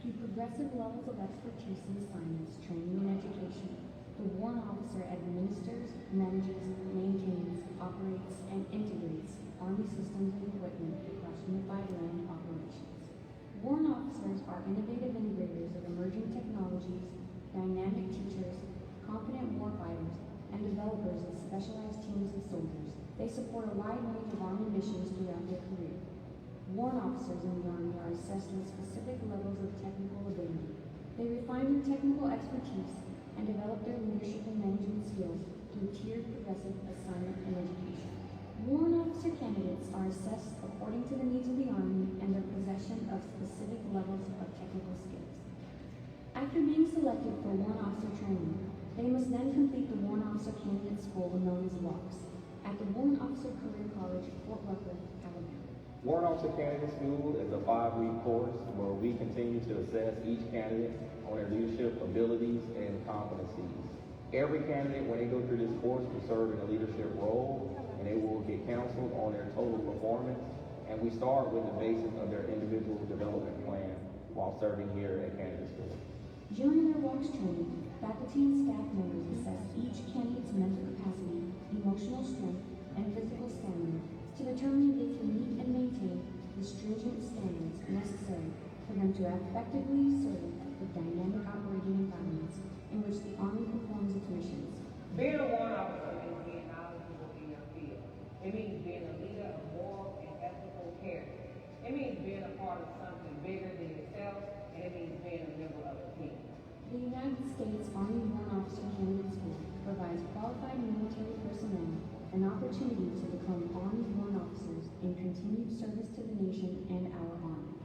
Through progressive levels of expertise in assignments, training, and education, the warrant officer administers, manages, maintains, operates, and integrates Army systems and equipment across unified land operations. Warrant officers are innovative integrators of emerging technologies, dynamic teachers, competent warfighters, and developers of specialized teams of soldiers. They support a wide range of Army missions throughout their career. Warrant officers in the Army are assessed with specific levels of technical ability. They refine their technical expertise and develop their leadership and management skills through tiered progressive assignment and education. Warrant officer candidates are assessed according to the needs of the Army and their possession of specific levels of technical skills. After being selected for warrant officer training, they must then complete the Warrant Officer Candidate School, known as WOCS, at the Warrant Officer Career College, Fort Novosel, Alabama. Warrant Officer Candidate School is a 5-week course where we continue to assess each candidate on their leadership abilities and competencies. Every candidate, when they go through this course, will serve in a leadership role, and they will get counseled on their total performance. And we start with the basis of their individual development plan while serving here at Candidate School. During their WOCS training, faculty and staff members assess each candidate's mental capacity, emotional strength, and physical stamina to determine if they can meet and maintain the stringent standards necessary for them to effectively serve the dynamic operating environments in which the Army performs its missions. Being a warrant officer means being knowledgeable in your field. It means being a leader of moral and ethical character. It means being a part of something bigger than yourself, and it means being a member of a team. The United States Army Warrant Officer Candidate School provides qualified military personnel an opportunity to become Army warrant officers in continued service to the nation and our Army.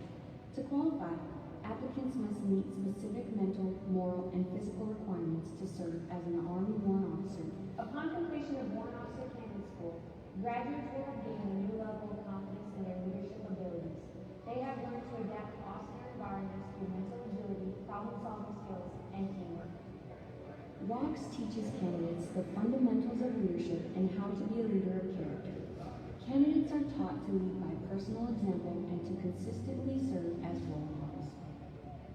To qualify, applicants must meet specific mental, moral, and physical requirements to serve as an Army warrant officer. Upon completion of Warrant Officer Candidate School, graduates will have gained a new level of confidence in their leadership abilities. They have learned to adapt to austere environments through mental agility, problem-solving skills, and teamwork. WOCS teaches candidates the fundamentals of leadership and how to be a leader of character. Candidates are taught to lead by personal example and to consistently serve as role models.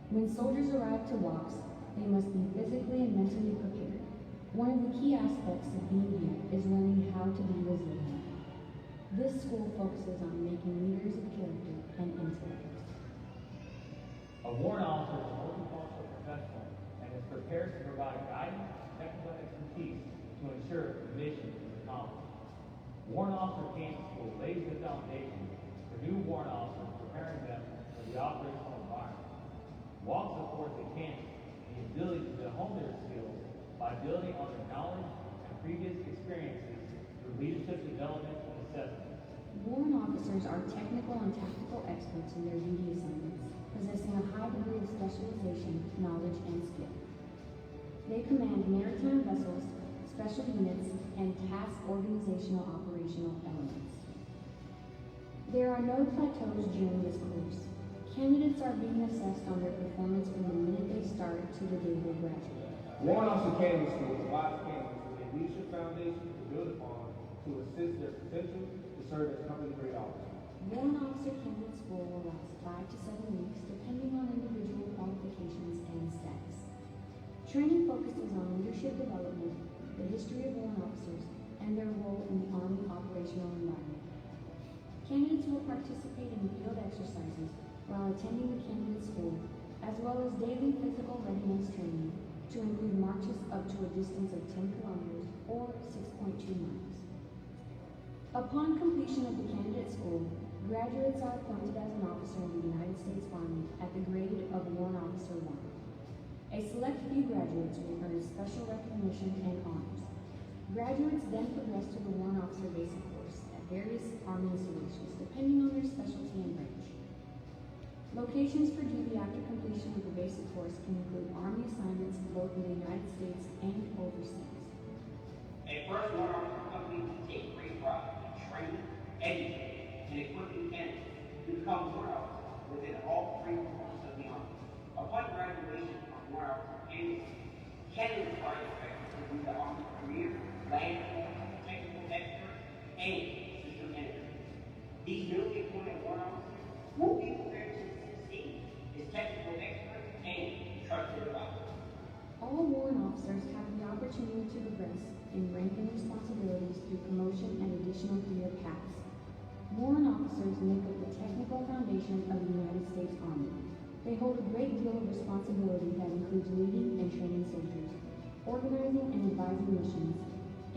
When soldiers arrive to WOCS, they must be physically and mentally prepared. One of the key aspects of being here is learning how to be resilient. This school focuses on making leaders of character and intellect. A warrant officer is a multifunctional professional and is prepared to provide guidance and technical expertise to ensure the mission is accomplished. Warrant Officer Candidate School lays the foundation for new warrant officers, preparing them for the operational environment. WOCS supports the candidate in the ability to hone their skills by building on their knowledge and previous experiences through leadership development and assessment. Warrant officers are technical and tactical experts in their duty assignments, possessing a high degree of specialization, knowledge, and skill. They command maritime vessels, special units, and task organizational operational elements. There are no plateaus during this course. Candidates are being assessed on their performance from the minute they start to the day they graduate. Warrant Officer Candidate School provides candidates with a leadership foundation to build upon to assist their potential to serve as company-grade officers. Warrant Officer Candidate School will last 5 to 7 weeks, depending on individual qualifications and status. Training focuses on leadership development, the history of warrant officers, and their role in the Army operational environment. Candidates will participate in field exercises while attending the candidate school, as well as daily physical readiness training to include marches up to a distance of 10 kilometers or 6.2 miles. Upon completion of the candidate school, graduates are appointed as an officer in the United States Army at the grade of Warrant Officer 1. A select few graduates will earn special recognition and honors. Graduates then progress to the Warrant Officer Basic Course at various Army installations, depending on their specialty and branch. Locations for duty after completion of the basic course can include Army assignments both in the United States and overseas. A first warrant officer company takes great pride in training, educating, and equipping candidates to become warrant officers within all 3 components of the Army. Upon graduation from warrant officer candidates are expected to be the Army career, land, technical expert, and system integrator. These newly appointed warrant officers will be prepared to succeed as technical experts in rank and responsibilities through promotion and additional career paths. Warrant officers make up the technical foundation of the United States Army. They hold a great deal of responsibility that includes leading and training soldiers, organizing and advising missions,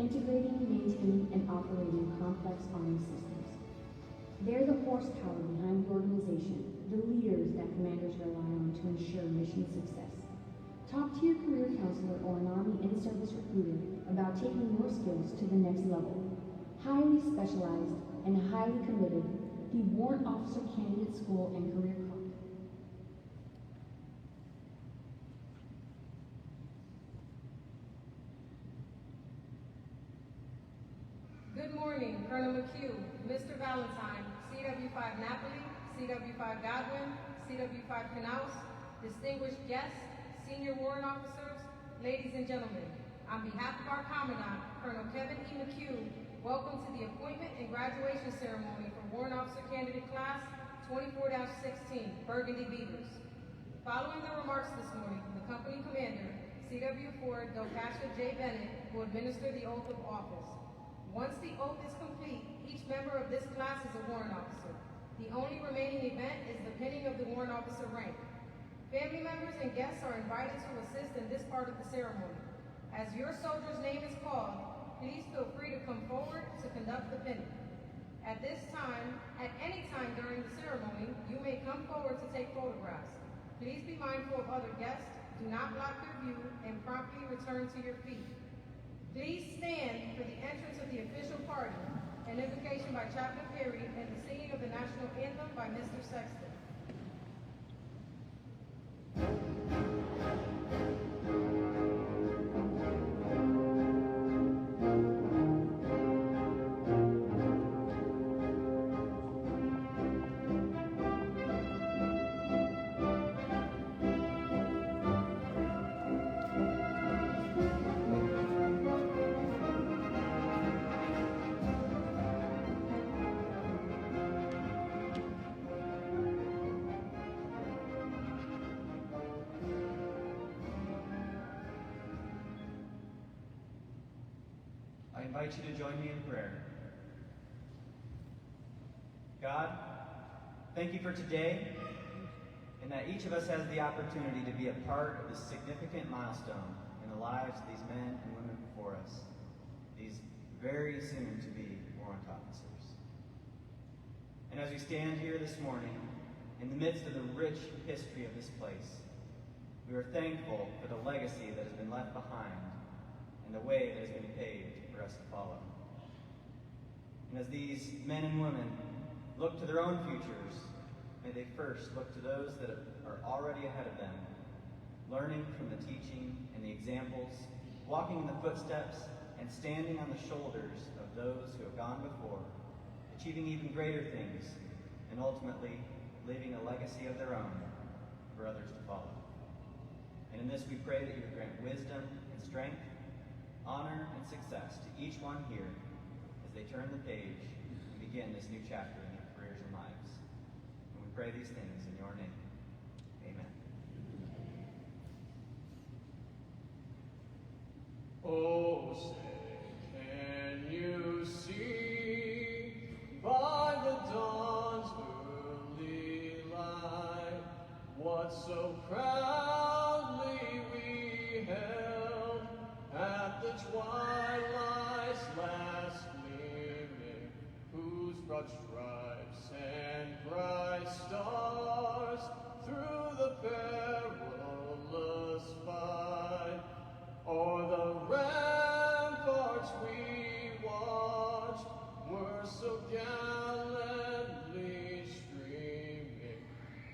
integrating, maintaining, and operating complex Army systems. They're the horsepower behind the organization, the leaders that commanders rely on to ensure mission success. Talk to your career counselor or an Army in-service recruiter about taking your skills to the next level. Highly specialized and highly committed, the Warrant Officer Candidate School and Career Club. Good morning, Colonel McHugh, Mr. Valentine, CW5 Napoli, CW5 Godwin, CW5 Knaus, distinguished guests, senior warrant officers, ladies and gentlemen. On behalf of our Commandant, Colonel Kevin E. McHugh, welcome to the appointment and graduation ceremony for Warrant Officer Candidate Class 24-16, Burgundy Beavers. Following the remarks this morning from the company commander, CW4 Delcasha J. Bennett, will administer the oath of office. Once the oath is complete, each member of this class is a warrant officer. The only remaining event is the pinning of the warrant officer rank. Family members and guests are invited to assist in this part of the ceremony. As your soldier's name is called, please feel free to come forward to conduct the pinning. At this time, at any time during the ceremony, you may come forward to take photographs. Please be mindful of other guests, do not block their view, and promptly return to your feet. Please stand for the entrance of the official party, an invocation by Chaplain Perry, and the singing of the national anthem by Mr. Sexton. I invite you to join me in prayer. God, thank you for today, and that each of us has the opportunity to be a part of this significant milestone in the lives of these men and women before us, these very soon-to-be warrant officers. And as we stand here this morning, in the midst of the rich history of this place, we are thankful for the legacy that has been left behind and the way that has been paved for us to follow. And as these men and women look to their own futures, may they first look to those that are already ahead of them, learning from the teaching and the examples, walking in the footsteps and standing on the shoulders of those who have gone before, achieving even greater things, and ultimately leaving a legacy of their own for others to follow. And in this we pray that you would grant wisdom and strength, honor and success to each one here as they turn the page and begin this new chapter in their careers and lives. And we pray these things in your name. Amen. Oh, say, can you see by the dawn's early light what so proudly we held at the twilight's last gleaming, whose broad stripes and bright stars through the perilous fight o'er the ramparts we watched were so gallantly streaming,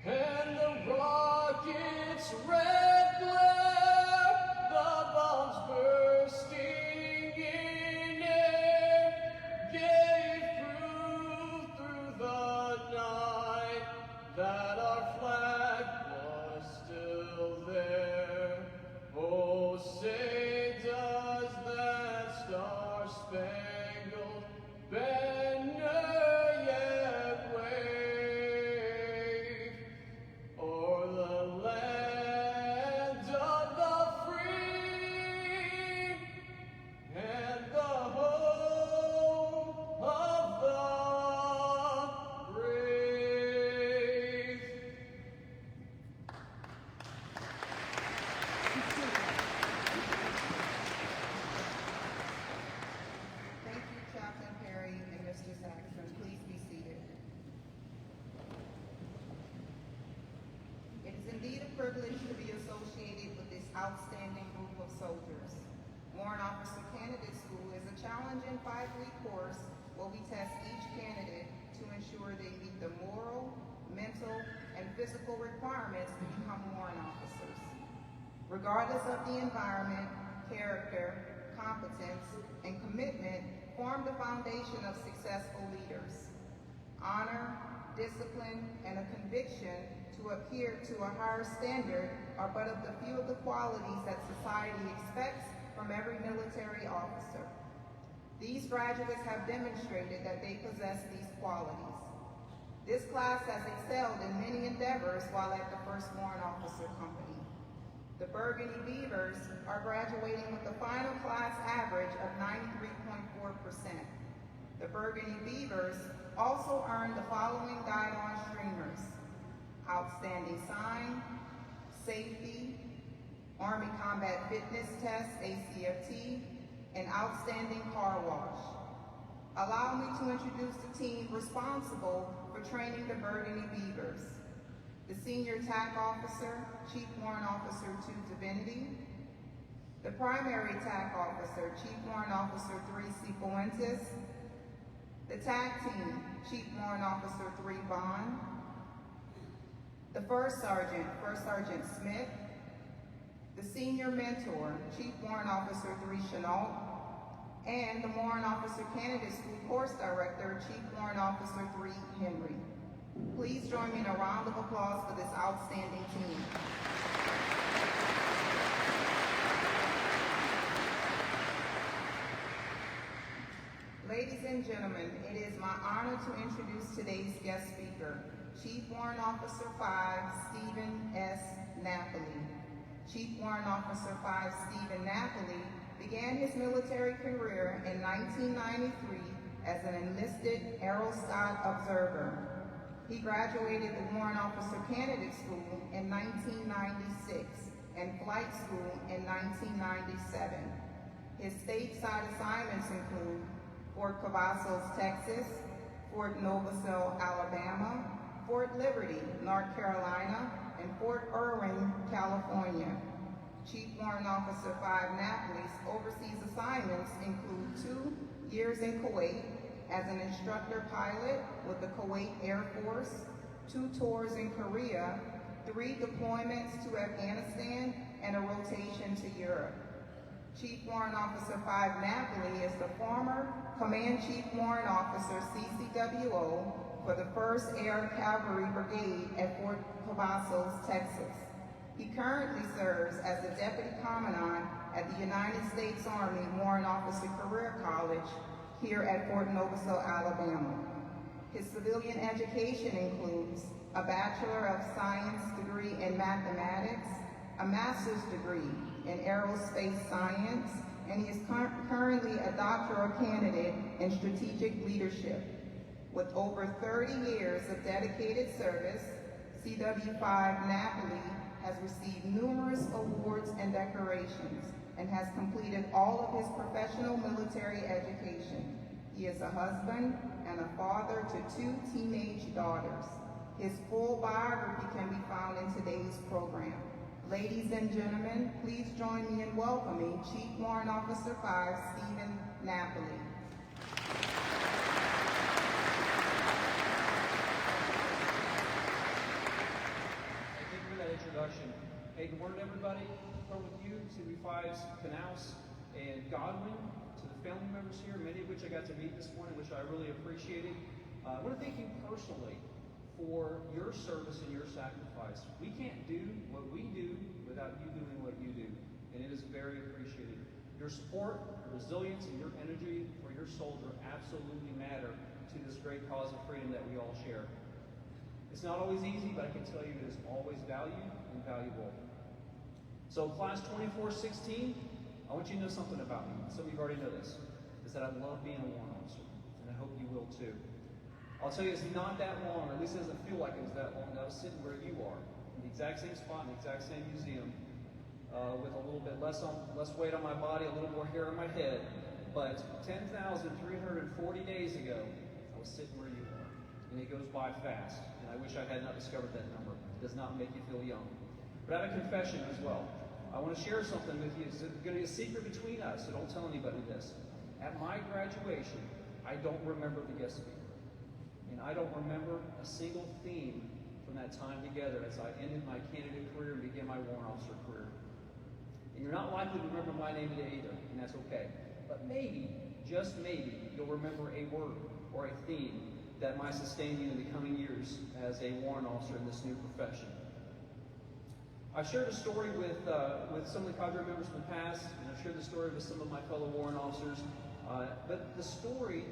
and the rockets' red glare, the bombs bursting in air, gave proof through the night that our flag was outstanding group of soldiers. Warrant Officer Candidate School is a challenging 5-week course where we test each candidate to ensure they meet the moral, mental, and physical requirements to become warrant officers. Regardless of the environment, character, competence, and commitment form the foundation of successful leaders. Honor, discipline, and a conviction to adhere to a higher standard are but of the few of the qualities that society expects from every military officer. These graduates have demonstrated that they possess these qualities. This class has excelled in many endeavors while at the 1st Warrant Officer Company. The Burgundy Beavers are graduating with a final class average of 93.4%. The Burgundy Beavers also earned the following guide-on streamers: Outstanding Sign, Safety, Army Combat Fitness Test, ACFT, and Outstanding Car Wash. Allow me to introduce the team responsible for training the Burgundy Beavers. The Senior TAC Officer, Chief Warrant Officer 2 Divinity. The Primary TAC Officer, Chief Warrant Officer 3 Cifuentes. The TAC Team, Chief Warrant Officer 3 Bond. The First Sergeant, First Sergeant Smith. The Senior Mentor, Chief Warrant Officer 3 Chenault. And the Warrant Officer Candidate School Course Director, Chief Warrant Officer 3 Henry. Please join me in a round of applause for this outstanding team. Ladies and gentlemen, it is my honor to introduce today's guest speaker, Chief Warrant Officer 5, Stephen S. Napoli. Chief Warrant Officer 5, Stephen Napoli, began his military career in 1993 as an enlisted aerostat observer. He graduated the Warrant Officer Candidate School in 1996 and Flight School in 1997. His stateside assignments include Fort Novosel, Texas, Fort Novosel, Alabama, Fort Liberty, North Carolina, and Fort Irwin, California. Chief Warrant Officer 5 Napoli's overseas assignments include 2 years in Kuwait as an instructor pilot with the Kuwait Air Force, 2 tours in Korea, 3 deployments to Afghanistan, and a rotation to Europe. Chief Warrant Officer 5 Napoli is the former Command Chief Warrant Officer CCWO for the 1st Air Cavalry Brigade at Fort Novosel, Texas. He currently serves as the Deputy Commandant at the United States Army Warrant Officer Career College here at Fort Novosel, Alabama. His civilian education includes a Bachelor of Science degree in Mathematics, a Master's degree in Aerospace Science, and he is currently a doctoral candidate in Strategic Leadership. With over 30 years of dedicated service, CW5 Napoli has received numerous awards and decorations and has completed all of his professional military education. He is a husband and a father to 2 teenage daughters. His full biography can be found in today's program. Ladies and gentlemen, please join me in welcoming Chief Warrant Officer 5, Stephen Napoli. Thank you for that introduction. Hey, good morning, everybody. Start with you, CB5's Knaus and Godwin, to the family members here, many of which I got to meet this morning, which I really appreciated. I want to thank you personally for your service and your sacrifice. We can't do what we do without you doing what you do, and it is very appreciated. Your support, your resilience, and your energy for your soldier absolutely matter to this great cause of freedom that we all share. It's not always easy, but I can tell you it is always valued and valuable. So class 2416, I want you to know something about me. Some of you already know this, is that I love being a warrant officer, and I hope you will too. I'll tell you, it's not that long, or at least it doesn't feel like it was that long, that I was sitting where you are, in the exact same spot, in the exact same museum, with a little bit less weight on my body, a little more hair on my head. But 10,340 days ago, I was sitting where you are, and it goes by fast. And I wish I had not discovered that number. It does not make you feel young. But I have a confession as well. I want to share something with you. It's going to be a secret between us, so don't tell anybody this. At my graduation, I don't remember the guest speaker. And I don't remember a single theme from that time together as I ended my candidate career and began my warrant officer career. And you're not likely to remember my name today either, and that's okay. But maybe, just maybe, you'll remember a word or a theme that might sustain you in the coming years as a warrant officer in this new profession. I've shared a story with some of the cadre members from the past, and I've shared the story with some of my fellow warrant officers, but the story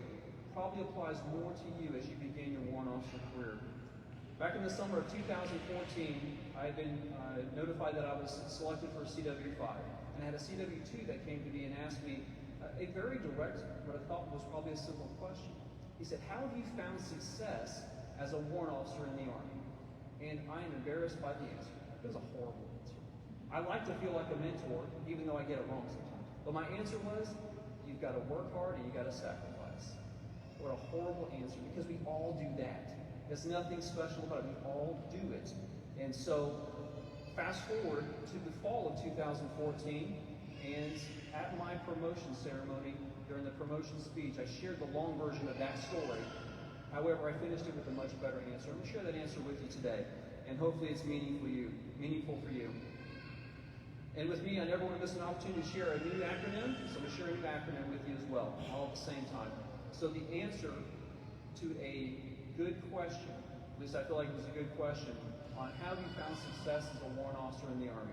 probably applies more to you as you begin your warrant officer career. Back in the summer of 2014, I had been notified that I was selected for a CW5, and I had a CW2 that came to me and asked me a very direct, what I thought was probably a simple question. He said, "How have you found success as a warrant officer in the Army?" And I am embarrassed by the answer. It was a horrible answer. I like to feel like a mentor, even though I get it wrong sometimes. But my answer was, you've got to work hard and you've got to sacrifice. What a horrible answer, because we all do that. There's nothing special about it. We all do it. And so, fast forward to the fall of 2014, and at my promotion ceremony, during the promotion speech, I shared the long version of that story. However, I finished it with a much better answer. I'm going to share that answer with you today, and hopefully it's meaningful for you. And with me, I never want to miss an opportunity to share a new acronym, so I'm going to share a new acronym with you as well, all at the same time. So the answer to a good question, at least I feel like it was a good question, on how you found success as a warrant officer in the Army.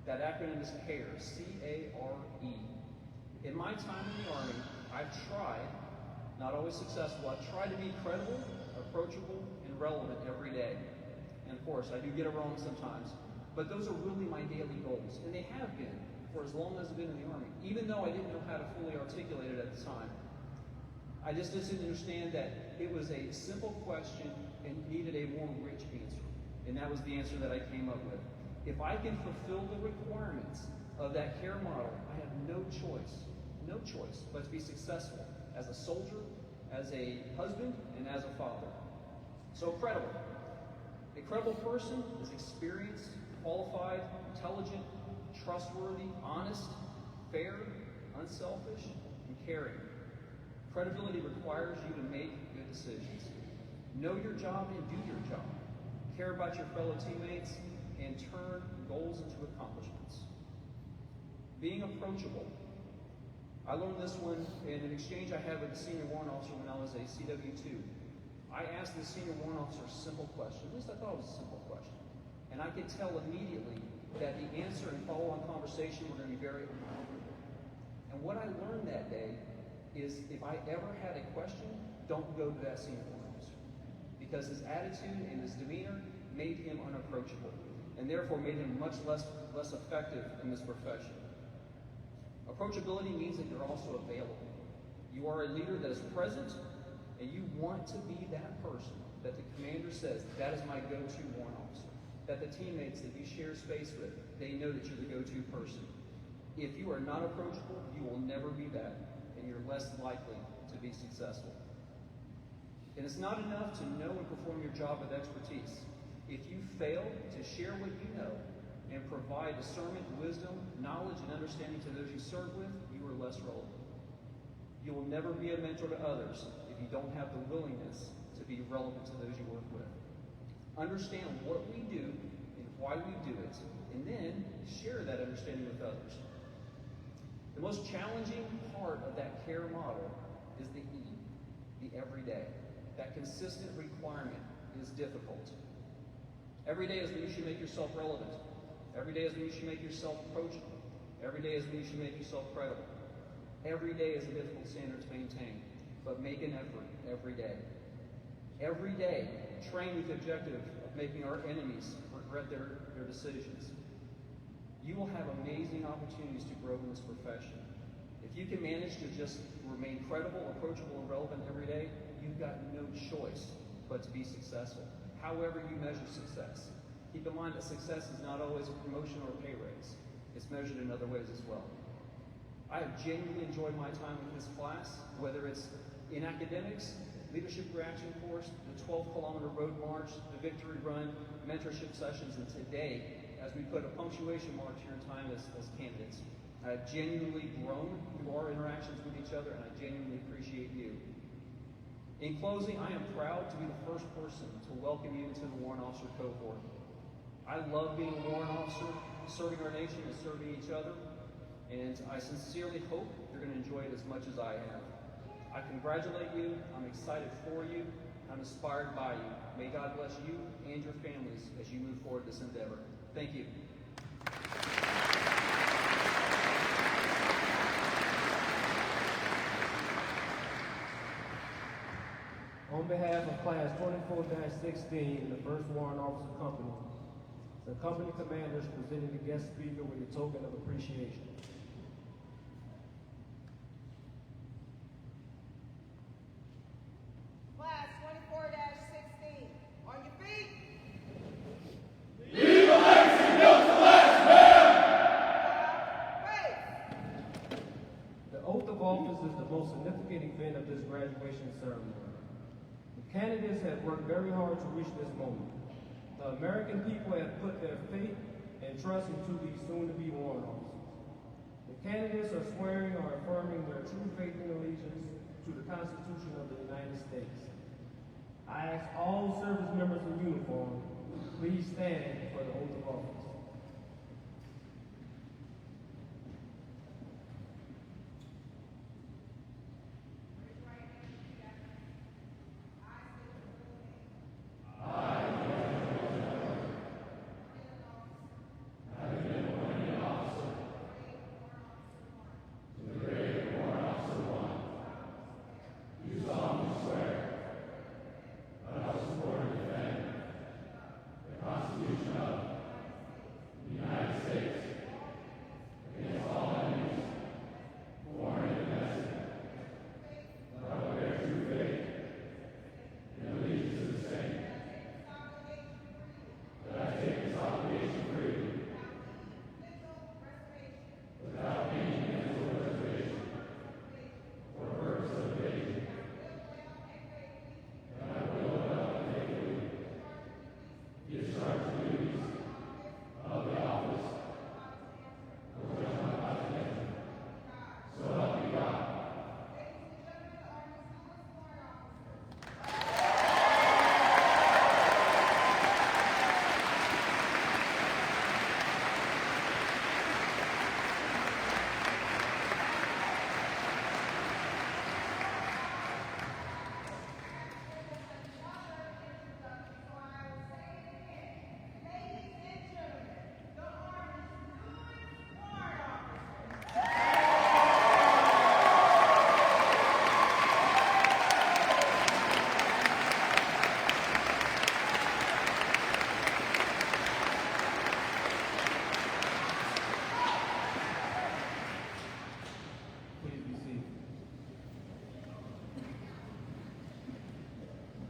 That acronym is CARE, C-A-R-E. In my time in the Army, I've tried, not always successful, I've tried to be credible, approachable, and relevant every day. And of course, I do get it wrong sometimes, but those are really my daily goals, and they have been for as long as I've been in the Army, even though I didn't know how to fully articulate it at the time. I just didn't understand that it was a simple question and needed a more rich answer, and that was the answer that I came up with. If I can fulfill the requirements of that CARE model, I have no choice but to be successful as a soldier, as a husband, and as a father. So credible. A credible person is experienced, qualified, intelligent, trustworthy, honest, fair, unselfish, and caring. Credibility requires you to make good decisions. Know your job and do your job. Care about your fellow teammates and turn goals into accomplishments. Being approachable. I learned this one in an exchange I had with the senior warrant officer when I was a CW2. I asked the senior warrant officer a simple question. At least I thought it was a simple question. And I could tell immediately that the answer and follow-on conversation were going to be very uncomfortable. And what I learned that day is if I ever had a question, don't go to that senior warrant officer. Because his attitude and his demeanor made him unapproachable, and therefore made him much less effective in this profession. Approachability means that you're also available. You are a leader that is present, and you want to be that person that the commander says, that is my go-to warrant officer. That the teammates that you share space with, they know that you're the go-to person. If you are not approachable, you will never be that, and you're less likely to be successful. And it's not enough to know and perform your job with expertise. If you fail to share what you know and provide discernment, wisdom, knowledge, and understanding to those you serve with, you are less relevant. You will never be a mentor to others if you don't have the willingness to be relevant to those you work with. Understand what we do and why we do it, and then share that understanding with others. The most challenging part of that CARE model is the E, the everyday. That consistent requirement is difficult. Every day is when you should make yourself relevant. Every day is when you should make yourself approachable. Every day is when you should make yourself credible. Every day is a difficult standard to maintain, but make an effort every day. Every day, train with the objective of making our enemies regret their decisions. You will have amazing opportunities to grow in this profession. If you can manage to just remain credible, approachable, and relevant every day, you've got no choice but to be successful. However you measure success. Keep in mind that success is not always a promotion or a pay raise. It's measured in other ways as well. I have genuinely enjoyed my time with this class, whether it's in academics, leadership reaction course, the 12-kilometer road march, the victory run, mentorship sessions, and today as we put a punctuation mark to your time as candidates. I've genuinely grown through our interactions with each other, and I genuinely appreciate you. In closing, I am proud to be the first person to welcome you into the Warrant Officer cohort. I love being a warrant officer, serving our nation and serving each other, and I sincerely hope you're going to enjoy it as much as I have. I congratulate you, I'm excited for you, I'm inspired by you. May God bless you and your families as you move forward this endeavor. Thank you. On behalf of Class 24-16, the 1st Warrant Officer Company, the company commander is presenting the guest speaker with a token of appreciation. Class 24-16, on your feet. Leave a legacy built to last, man! Praise. The oath of office is the most significant event of this graduation ceremony. The candidates have worked very hard to reach this moment. The American people have put their faith and trust into these soon-to-be warrant officers. The candidates are swearing or affirming their true faith and allegiance to the Constitution of the United States. I ask all service members in uniform, please stand for the oath of office.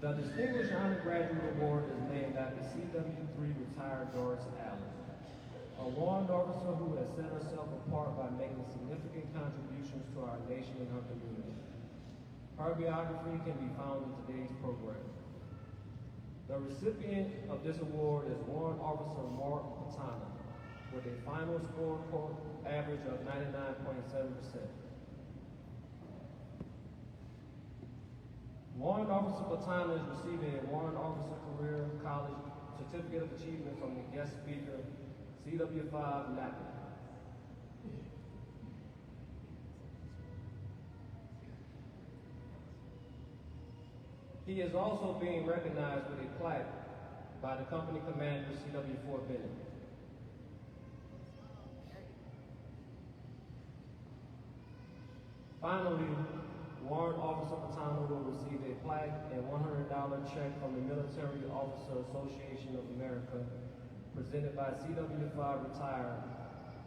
The Distinguished Undergraduate Award is named after CW3 retired Doris Allen, a warrant officer who has set herself apart by making significant contributions to our nation and her community. Her biography can be found in today's program. The recipient of this award is Warrant Officer Mark Patana, with a final score average of 99.7%. Warrant Officer Patana is receiving a Warrant Officer Career College Certificate of Achievement from the guest speaker, CW5 Napa. He is also being recognized with a plaque by the company commander, CW4 Bennett. Finally, Warrant Officer Patana will receive a plaque and $100 check from the Military Officer Association of America, presented by CW5 retired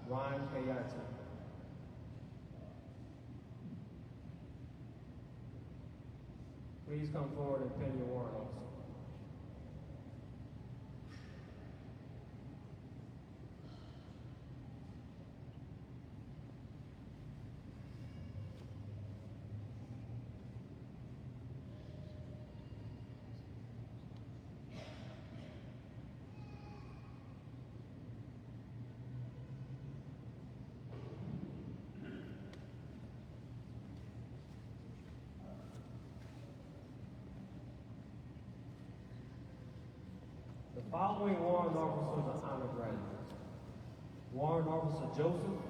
Ryan Kayati. Please come forward and pin your warrant officer. following warrant officers are honor graduates: Warrant Officer Joseph,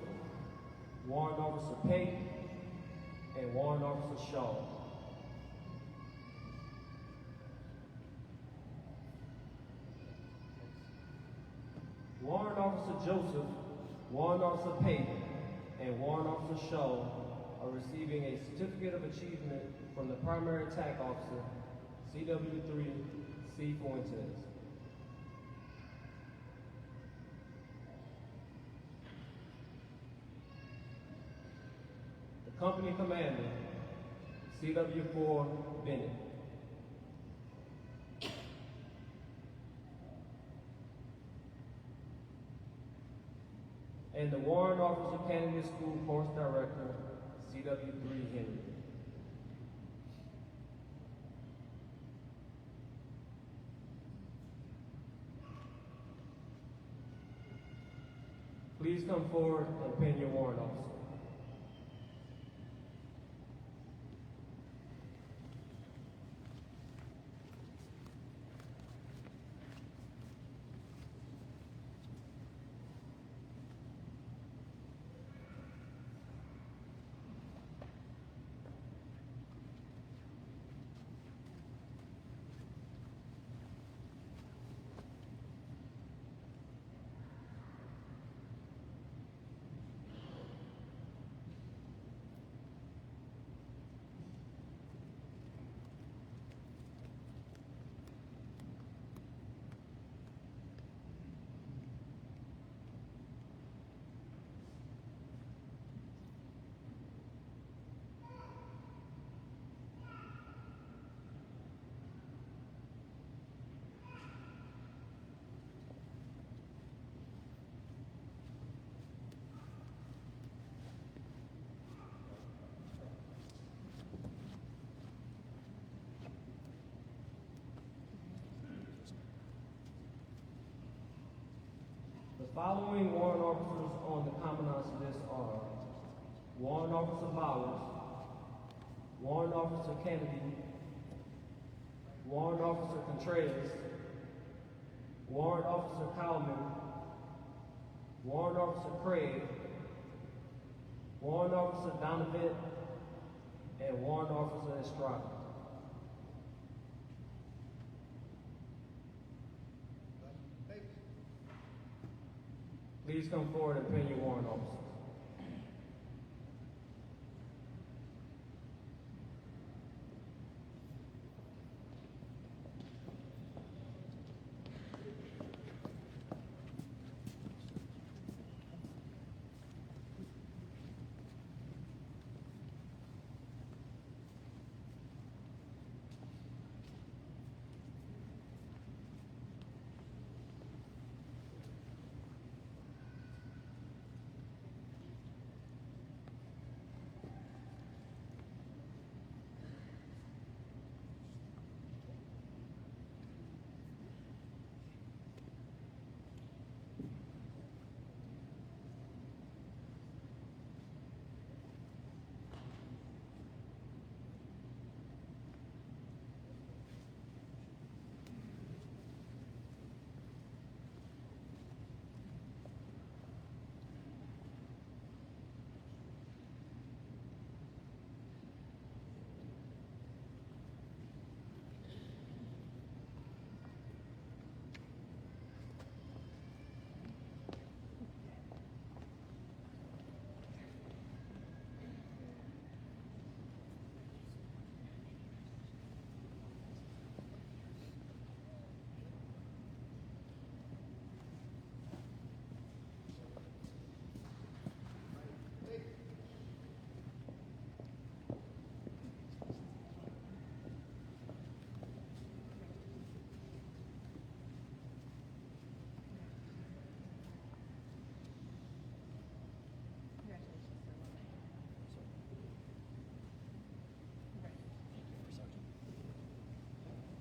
Warrant Officer Payton, and Warrant Officer Shaw. Warrant Officer Joseph, Warrant Officer Payton, and Warrant Officer Shaw are receiving a Certificate of Achievement from the Primary Attack Officer, CW3 C. Fuentes. The Company Commander, CW4 Bennett. And the Warrant Officer Candidate School Course Director, CW3 Henry. Please come forward and pin your warrant officer. The following warrant officers on the commandant's list are Warrant Officer Bowers, Warrant Officer Kennedy, Warrant Officer Contreras, Warrant Officer Cowman, Warrant Officer Craig, Warrant Officer Donovan, and Warrant Officer Estrada. Please come forward and pin your warrant officers.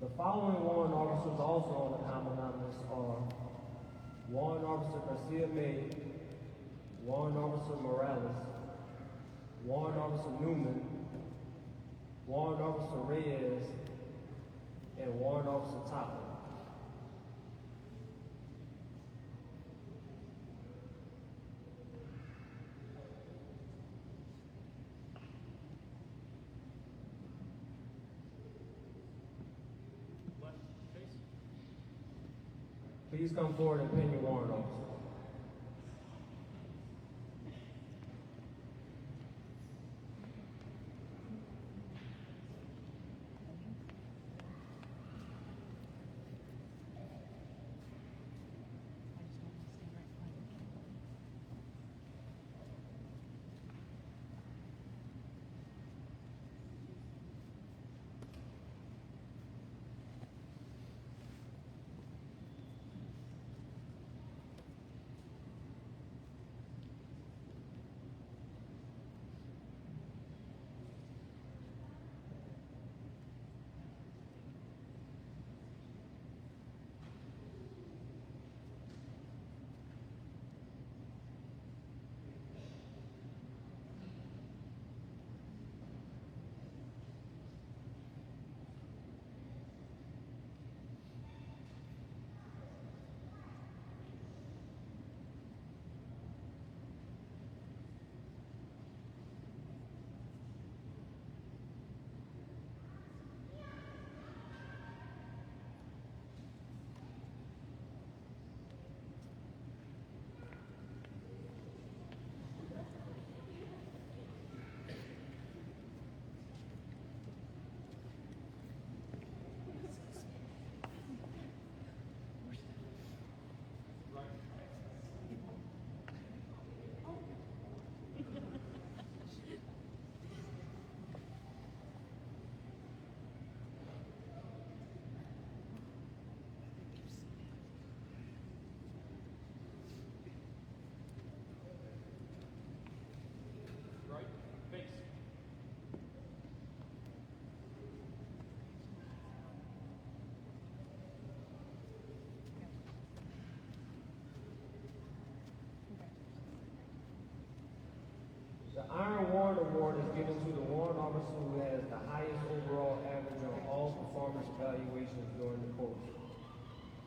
The following warrant officers also on the commandant list are Warrant Officer Garcia May, Warrant Officer Morales, Warrant Officer Newman, Warrant Officer Reyes, and Warrant Officer Toppin. Please come forward and pin your warrant officer. The Iron Warrant Award is given to the warrant officer who has the highest overall average on all performance evaluations during the course.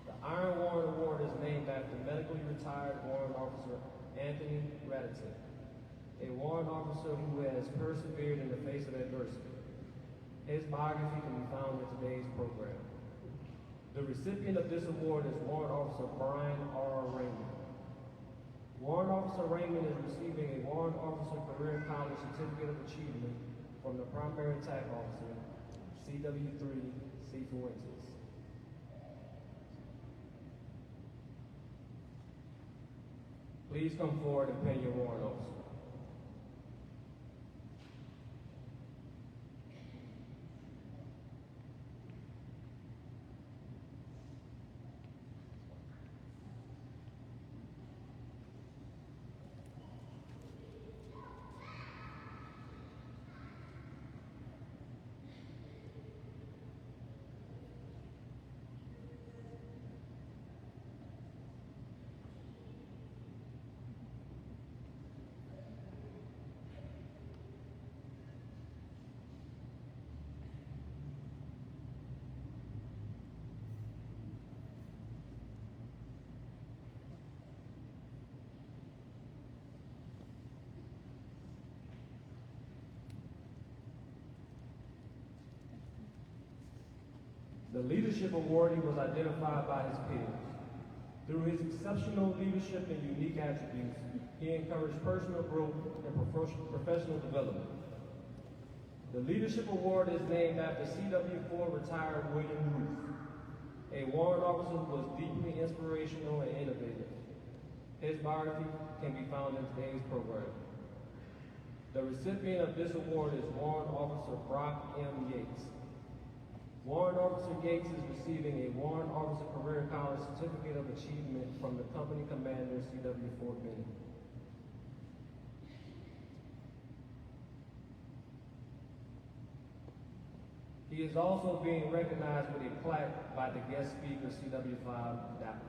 The Iron Warrant Award is named after medically retired Warrant Officer Anthony Radicek, a warrant officer who has persevered in the face of adversity. His biography can be found in today's program. The recipient of this award is Warrant Officer Brian R. Raymond. Warrant Officer Raymond is receiving a Warrant Officer Career College Certificate of Achievement from the Primary Attack Officer, CW3, C. Fuentes. Please come forward and pin your warrant officer. The Leadership Awardee was identified by his peers. Through his exceptional leadership and unique attributes, he encouraged personal growth and professional development. The Leadership Award is named after CW4 retired William Ruth, a warrant officer who was deeply inspirational and innovative. His biography can be found in today's program. The recipient of this award is Warrant Officer Brock M. Yates. Warrant Officer Yates is receiving a Warrant Officer Career College Certificate of Achievement from the Company Commander, CW Fort Benning. He is also being recognized with a plaque by the guest speaker, CW5 Dapper.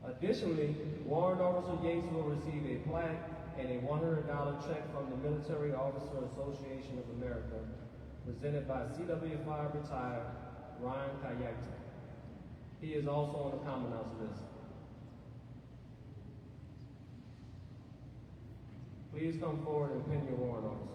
Additionally, Warrant Officer Yates will receive a plaque and a $100 check from the Military Officer Association of America, presented by CW5 retired Ryan Kayakta. He is also on the Commandant's list. Please come forward and pin your warrant officer.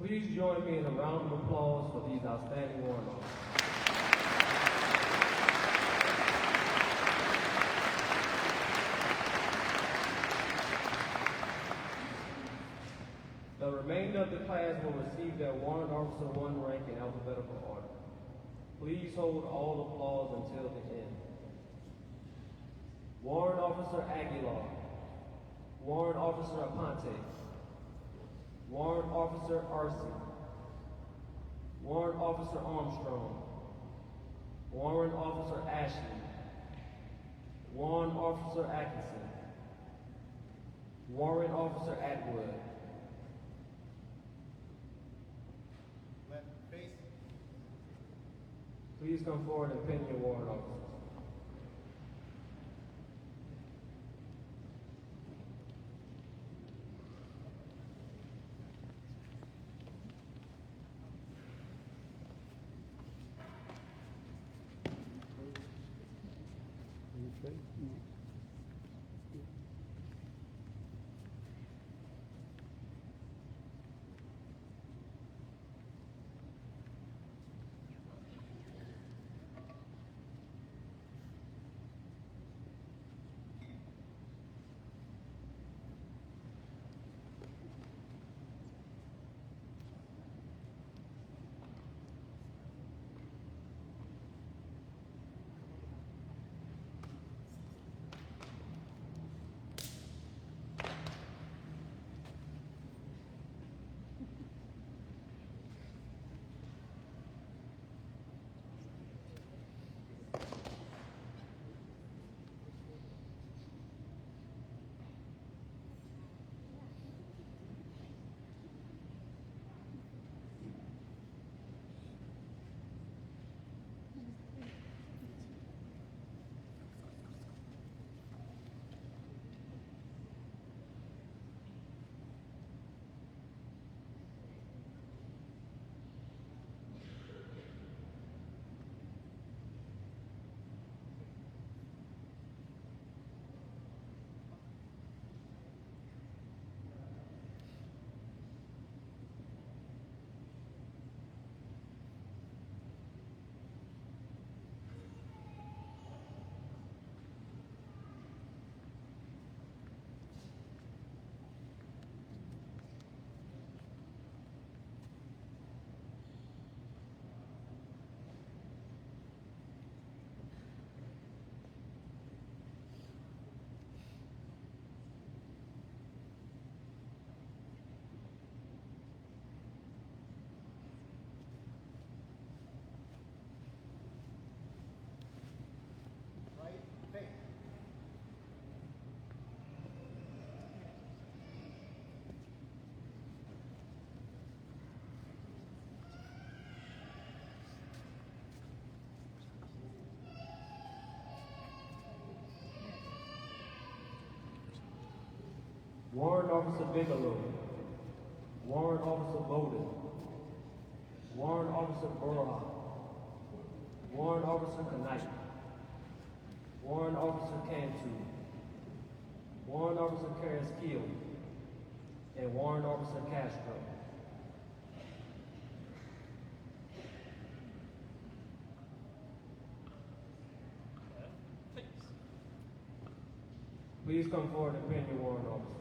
please join me in a round of applause for these outstanding warrant officers. The remainder of the class will receive their Warrant Officer 1 rank in alphabetical order. Please hold all applause until the end. Warrant Officer Aguilar. Warrant Officer Aponte. Warrant Officer Arce. Warrant Officer Armstrong. Warrant Officer Ashley. Warrant Officer Atkinson. Warrant Officer Atwood. Please come forward and pin your warrant officers. Warrant Officer Bigelow. Warrant Officer Bowden. Warrant Officer Burha. Warrant Officer Knight. Warrant Officer Cantu. Warrant Officer Carrasquillo. And Warrant Officer Castro. Please come forward and pin your warrant officer.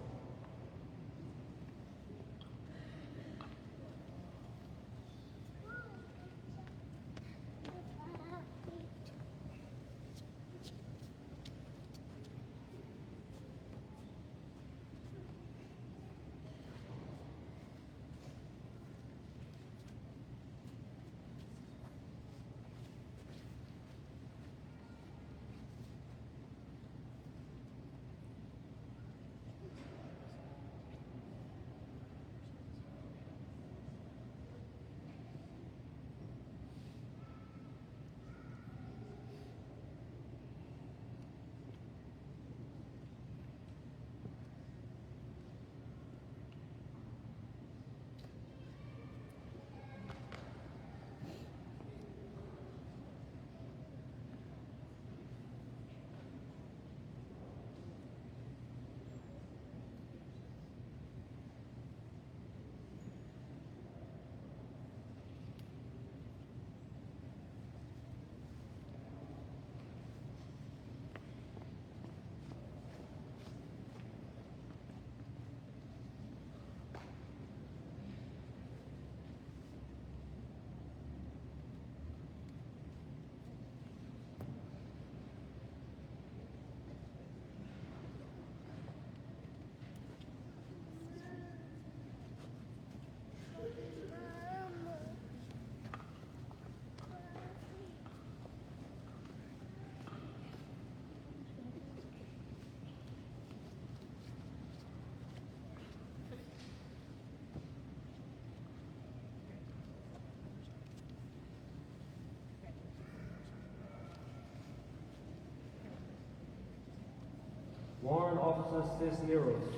Warrant Officer Cisneros.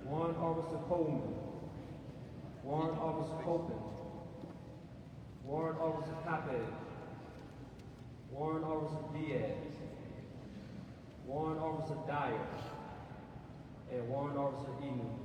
Warrant Officer Coleman. Warrant Officer Copeland. Warrant Officer Capez. Warrant Officer Diaz. Warrant Officer Dyer. And Warrant Officer Eden.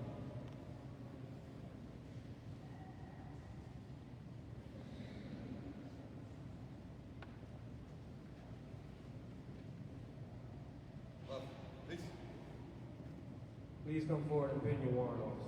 Please come forward and pin your warrant officer.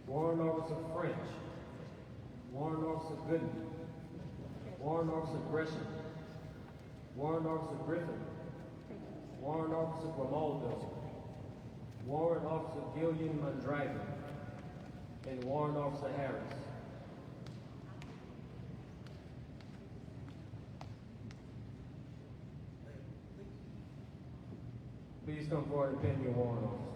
Warrant Officer French. Warrant Officer Gooden. Warrant Officer Gresham. Warrant Officer Griffin. Warrant Officer Grimaldo. Warrant Officer Gillian Mondragon. And Warrant Officer Harris. Please come forward and pin your warrant officers.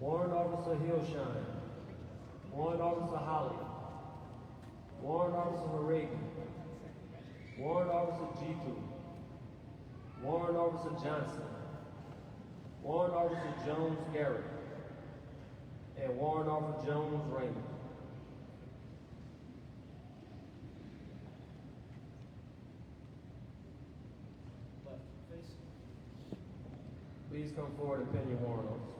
Warrant Officer Hillshine, Warrant Officer Holly, Warrant Officer Haregi, Warrant Officer Jitu, Warrant Officer Johnson, Warrant Officer Jones Garrett, and Warrant Officer Jones Raymond. Please come forward and pin your warrant officer.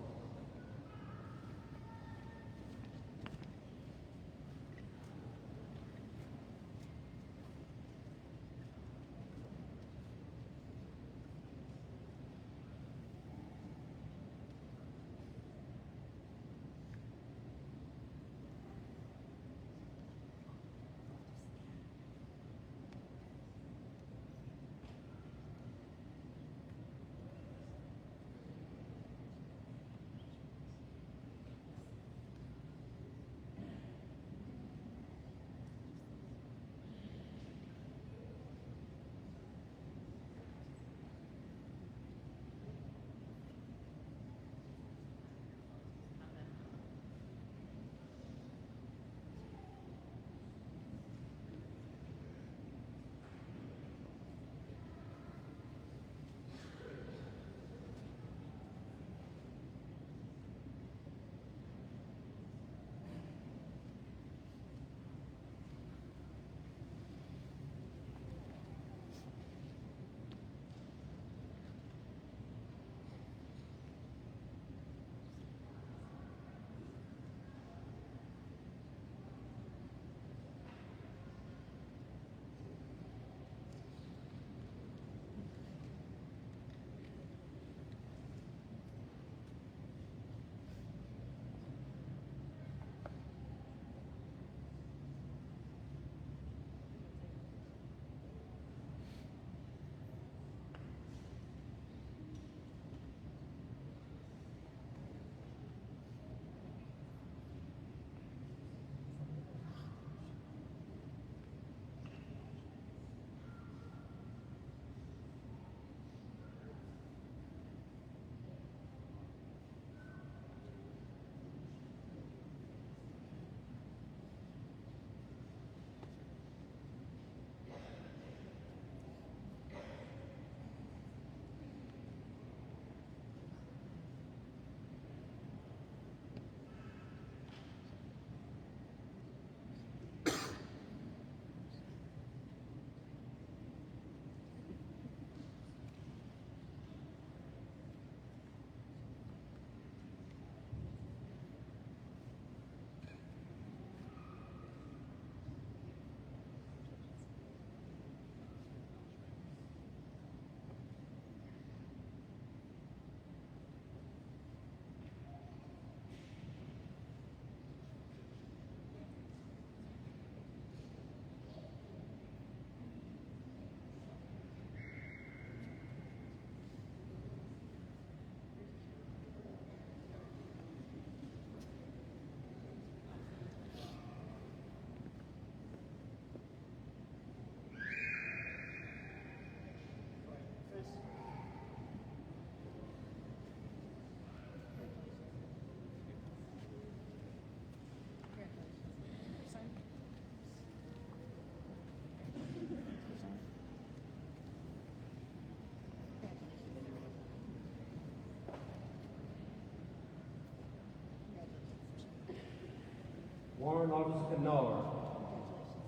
Warrant Officer Kennard,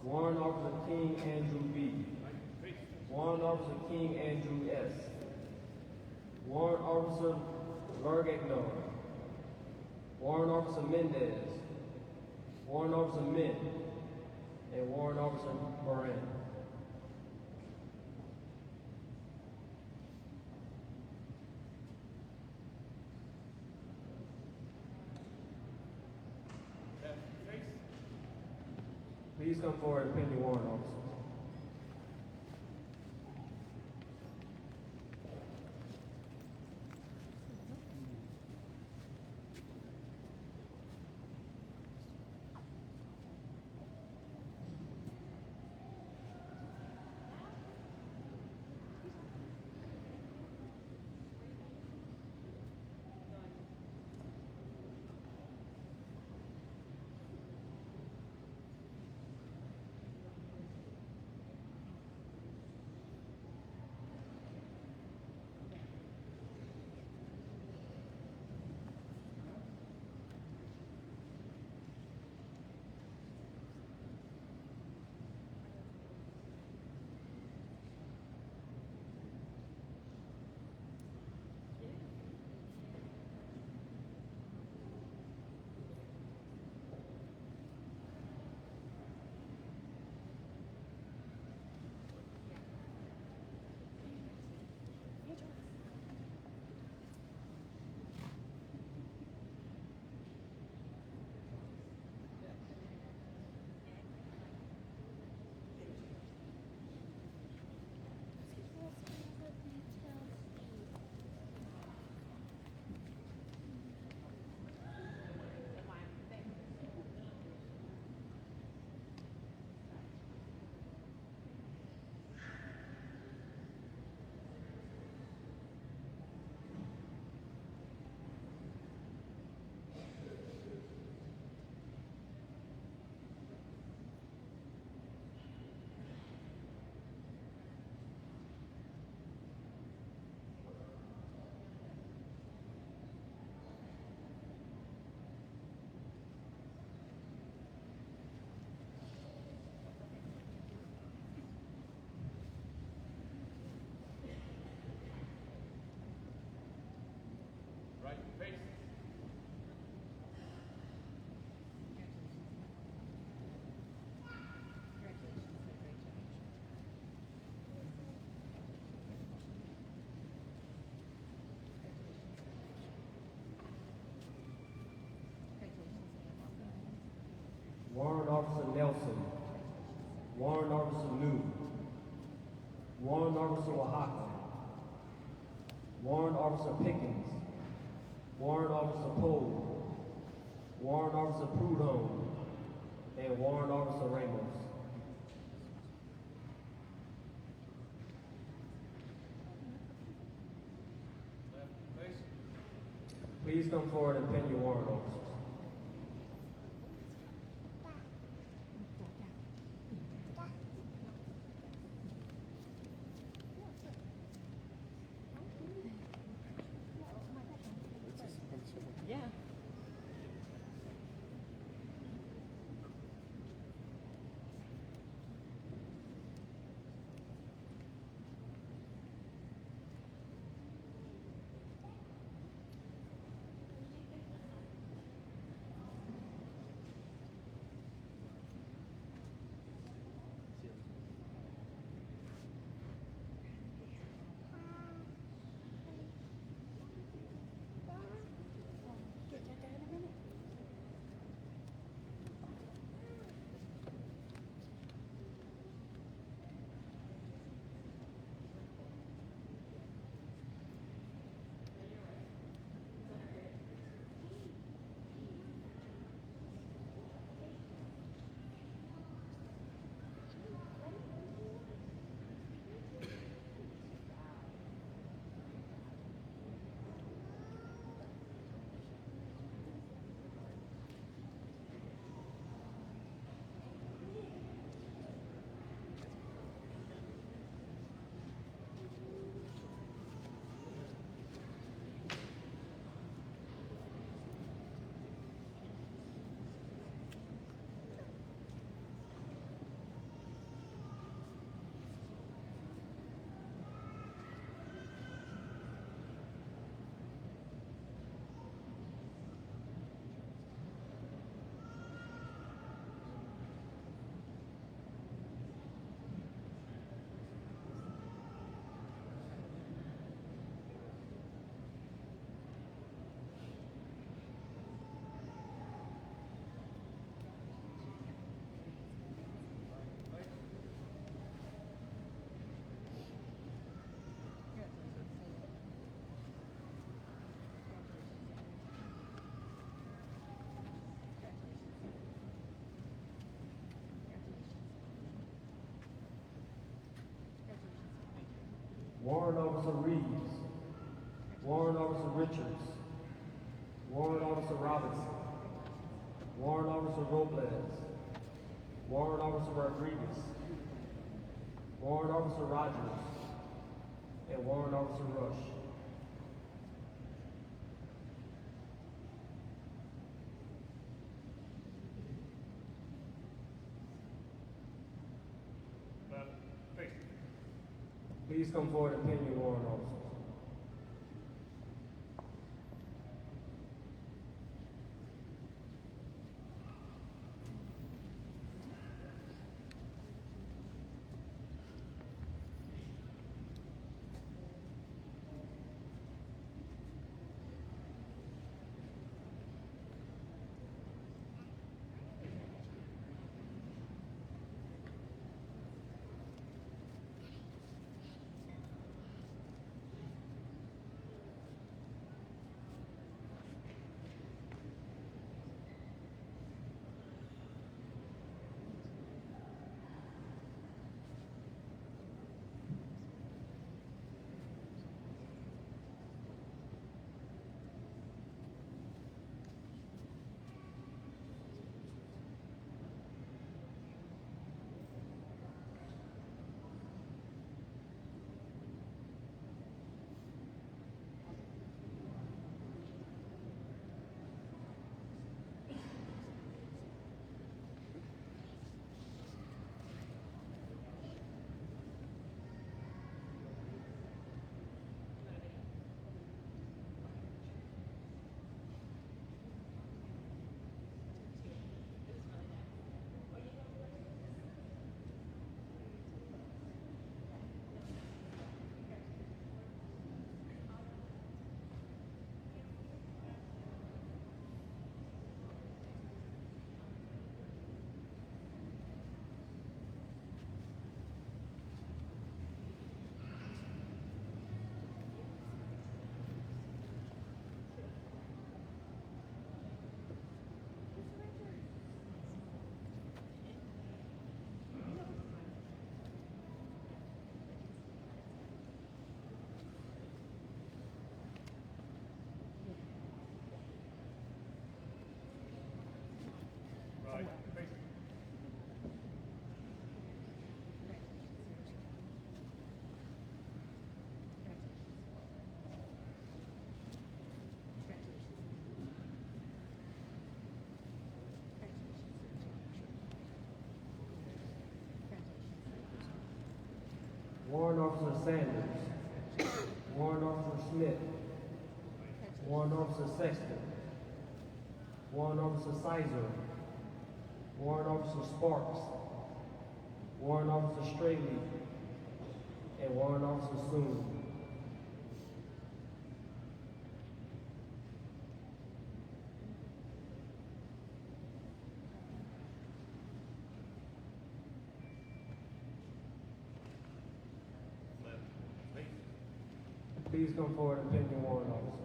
Warrant Officer King Andrew B, Warrant Officer King Andrew S, Warrant Officer Vergagnon, Warrant Officer Mendez, Warrant Officer Mint, and Warrant Officer Moran. Please come forward and pin your warrant officer. Warrant Officer Nelson, Warrant Officer New, Warrant Officer Oaxaca, Warrant Officer Pickens, Warrant Officer Poe, Warrant Officer Prudhomme, and Warrant Officer Ramos. Please come forward and pin your warrant officers. Warrant Officer Reeves, Warrant Officer Richards, Warrant Officer Robinson, Warrant Officer Robles, Warrant Officer Rodriguez, Warrant Officer Rogers, and Warrant Officer Rush. Please come forward and pin your warrant officers. Officer Sanders. Warrant Officer Smith. Warrant Officer Sexton. Warrant Officer Sizer. Warrant Officer Sparks. Warrant Officer Straley. And Warrant Officer Soon. Please come forward and pick your warrant officers.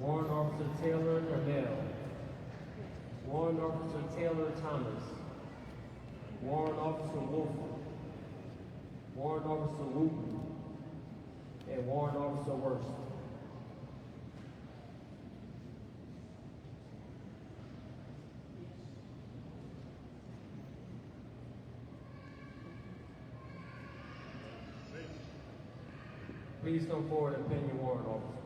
Warrant Officer Taylor Cordell. Warrant Officer Taylor Thomas. Warrant Officer Wolford. Warrant Officer Wooten. And Warrant Officer Worst. Please come forward and pin your warrant officers.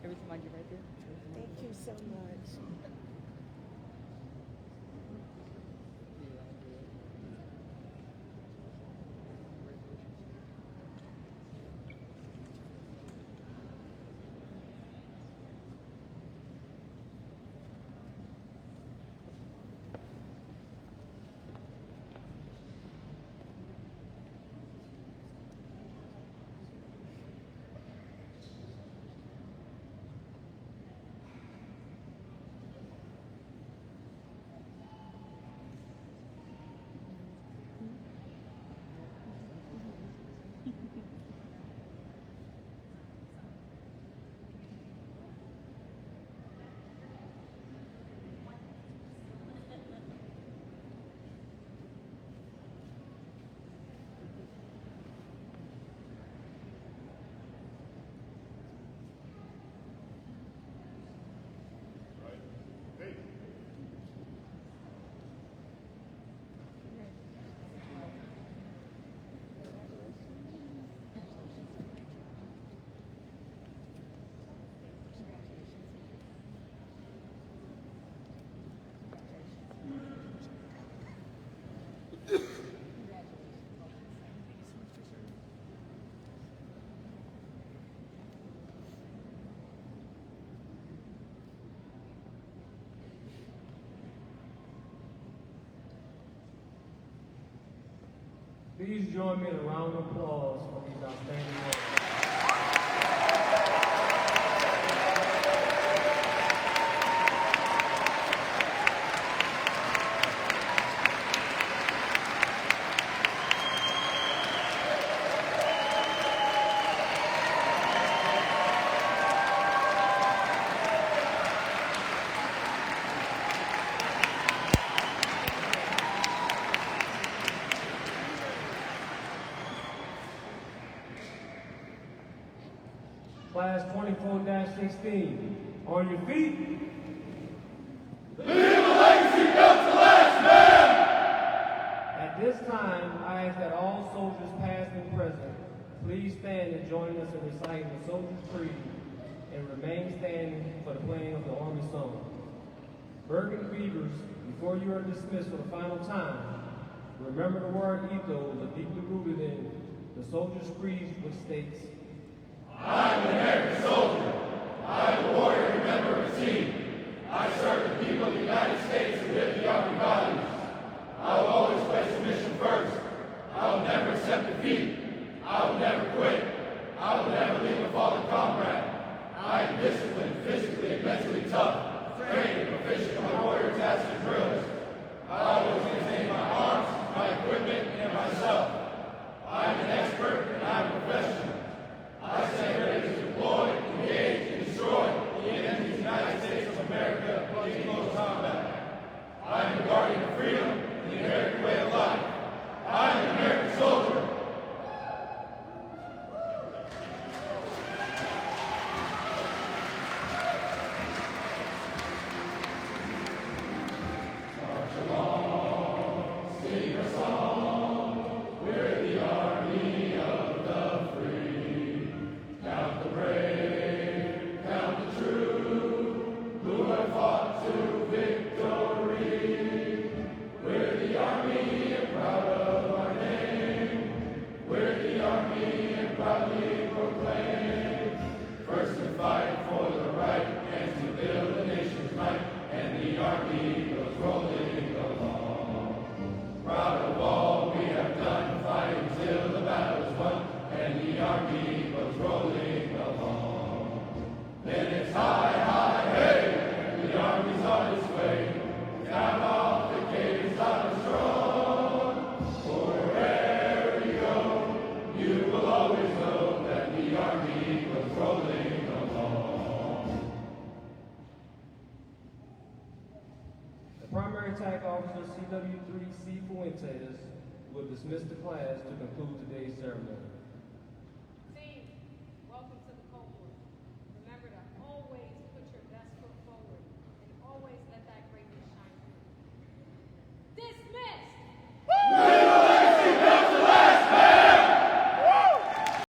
Everything like you right there? Thank you so much. Please join me in a round of applause for these outstanding warrant officers. Class 24-16, on your feet. Leave a legacy built to last, man! At this time, I ask that all soldiers past and present, please stand and join us in reciting the Soldier's Creed and remain standing for the playing of the Army song. Burgundy Beavers, before you are dismissed for the final time, remember the word ethos are deeply rooted in the Soldier's Creed, which states, I am an American soldier. I am a warrior and member of a team. I serve the people of the United States who live the Army values. I will always place the mission first. I will never accept defeat. I will never quit. I will never leave a fallen comrade. I am disciplined, physically and mentally tough, trained and proficient in my warrior tasks and drills. I always maintain my arms, my equipment, and myself. I am an expert and I am a professional. I stand ready to deploy, engage, and destroy the enemy of the United States of America in close combat. I am the guardian of freedom and the American way of life. I am an American soldier. March along, sing a song. We're the army of the free. Count the brave, count the true, who have fought to victory. We're the army and proud of our name. We're the army and proudly proclaim. First to fight for the right and to build the nation's might. And the army goes rolling along. Proud of all we have done, fighting till the battle is won. And the army goes rolling along. Then it's high, high, hey! The army's on its way. Down off the cadence on a strong. Wherever you go, you will always know that the army goes rolling along. The primary attack officer, CW3C Fuentes, will dismiss the class to conclude today's ceremony.